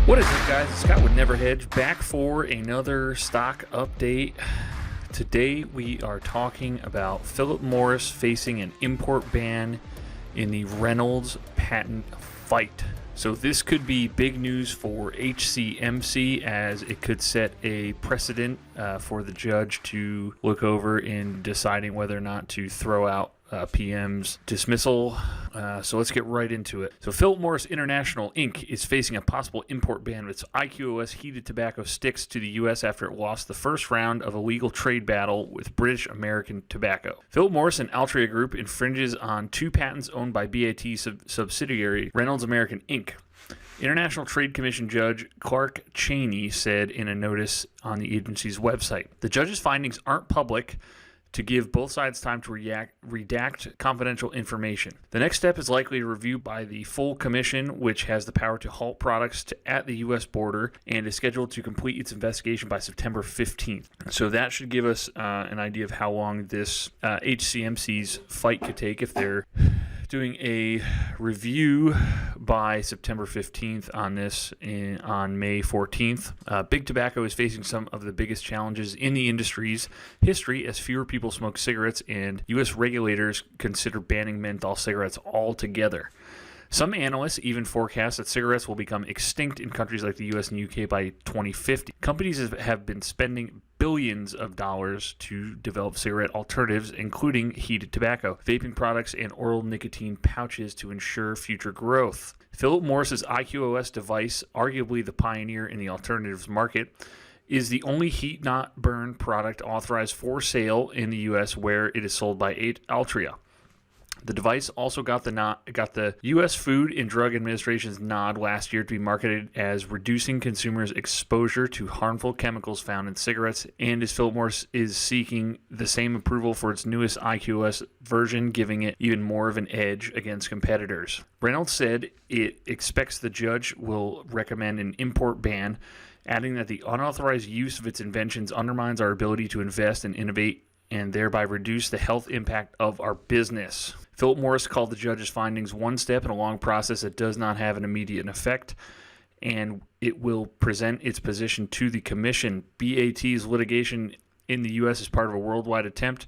What is up, guys? It's Scott with Never Hedge, back for another stock update. Today we are talking about Philip Morris facing an import ban in the Reynolds patent fight. So this could be big news for HCMC, as it could set a precedent for the judge to look over in deciding whether or not to throw out PM's dismissal. So let's get right into it. So Philip Morris International Inc. is facing a possible import ban of its IQOS heated tobacco sticks to the U.S. after it lost the first round of a legal trade battle with British American Tobacco. Philip Morris and Altria Group infringes on two patents owned by B.A.T. subsidiary Reynolds American Inc. International Trade Commission Judge Clark Cheney said in a notice on the agency's website. The judge's findings aren't public to give both sides time to redact confidential information. The next step is likely a review by the full commission, which has the power to halt products at the U.S. border and is scheduled to complete its investigation by September 15th. So that should give us an idea of how long this HCMC's fight could take if they're doing a review by September 15th on this on May 14th. Big Tobacco is facing some of the biggest challenges in the industry's history as fewer people smoke cigarettes and U.S. regulators consider banning menthol cigarettes altogether. Some analysts even forecast that cigarettes will become extinct in countries like the U.S. and U.K. by 2050. Companies have been spending billions of dollars to develop cigarette alternatives, including heated tobacco, vaping products, and oral nicotine pouches to ensure future growth. Philip Morris's IQOS device, arguably the pioneer in the alternatives market, is the only heat-not-burn product authorized for sale in the U.S. where it is sold by Altria. The device also got the U.S. Food and Drug Administration's nod last year to be marketed as reducing consumers' exposure to harmful chemicals found in cigarettes, and as Philip Morris is seeking the same approval for its newest IQOS version, giving it even more of an edge against competitors. Reynolds said it expects the judge will recommend an import ban, adding that the unauthorized use of its inventions undermines our ability to invest and innovate and thereby reduce the health impact of our business. Philip Morris called the judge's findings one step in a long process that does not have an immediate effect, and it will present its position to the commission. B.A.T's litigation in the U.S. is part of a worldwide attempt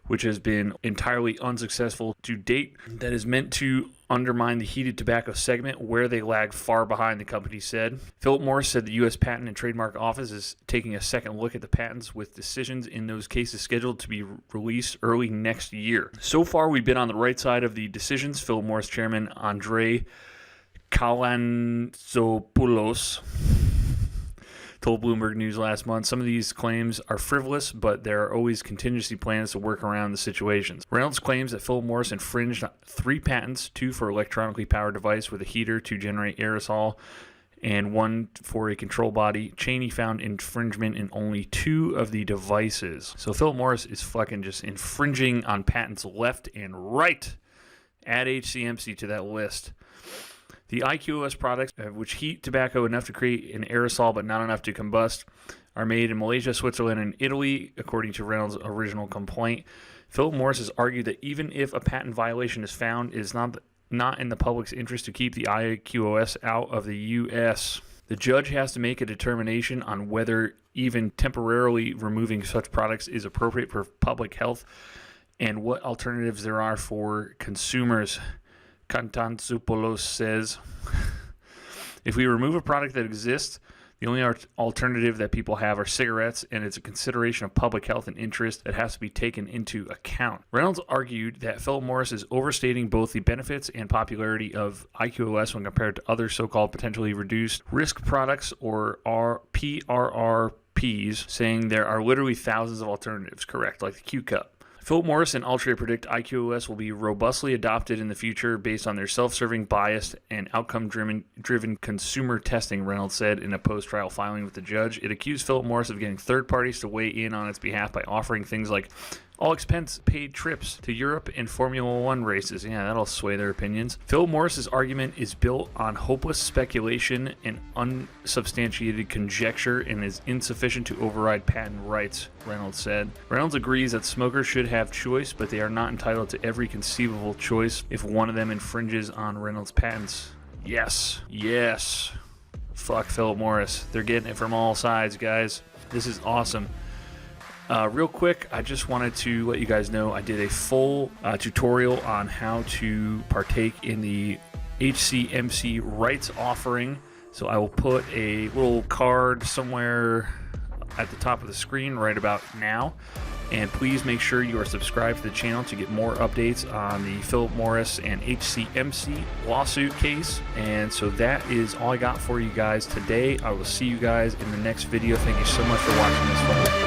which has been entirely unsuccessful to date that is meant to undermine the heated tobacco segment where they lag far behind, the company said. Philip Morris said the U.S. Patent and Trademark Office is taking a second look at the patents, with decisions in those cases scheduled to be released early next year. So far, we've been on the right side of the decisions. Philip Morris chairman Andrei Kalantzopoulos told Bloomberg News last month, some of these claims are frivolous, but there are always contingency plans to work around the situations. Reynolds claims that Philip Morris infringed 3 patents, 2 for electronically powered device with a heater to generate aerosol, and 1 for a control body. Cheney found infringement in only 2 of the devices. So Philip Morris is fucking just infringing on patents left and right. Add HCMC to that list. The IQOS products, which heat tobacco enough to create an aerosol but not enough to combust, are made in Malaysia, Switzerland, and Italy, according to Reynolds' original complaint. Philip Morris has argued that even if a patent violation is found, it is not in the public's interest to keep the IQOS out of the U.S. The judge has to make a determination on whether even temporarily removing such products is appropriate for public health and what alternatives there are for consumers. Kalantzopoulos says, if we remove a product that exists, the only alternative that people have are cigarettes, and it's a consideration of public health and interest that has to be taken into account. Reynolds argued that Philip Morris is overstating both the benefits and popularity of IQOS when compared to other so-called potentially reduced risk products, or PRRPs, saying there are literally thousands of alternatives, correct, like the Q Cup. Philip Morris and Altria predict IQOS will be robustly adopted in the future based on their self-serving, biased, and outcome-driven consumer testing, Reynolds said in a post-trial filing with the judge. It accused Philip Morris of getting third parties to weigh in on its behalf by offering things like all expense-paid trips to Europe and Formula One races. Yeah, that'll sway their opinions. Philip Morris's argument is built on hopeless speculation and unsubstantiated conjecture and is insufficient to override patent rights, Reynolds said. Reynolds agrees that smokers should have choice, but they are not entitled to every conceivable choice if one of them infringes on Reynolds' patents. Yes. fuck Philip Morris. They're getting it from all sides, guys. This is awesome. Real quick, I just wanted to let you guys know I did a full tutorial on how to partake in the HCMC rights offering. So I will put a little card somewhere at the top of the screen right about now. And please make sure you are subscribed to the channel to get more updates on the Philip Morris and HCMC lawsuit case. And so that is all I got for you guys today. I will see you guys in the next video. Thank you so much for watching this one.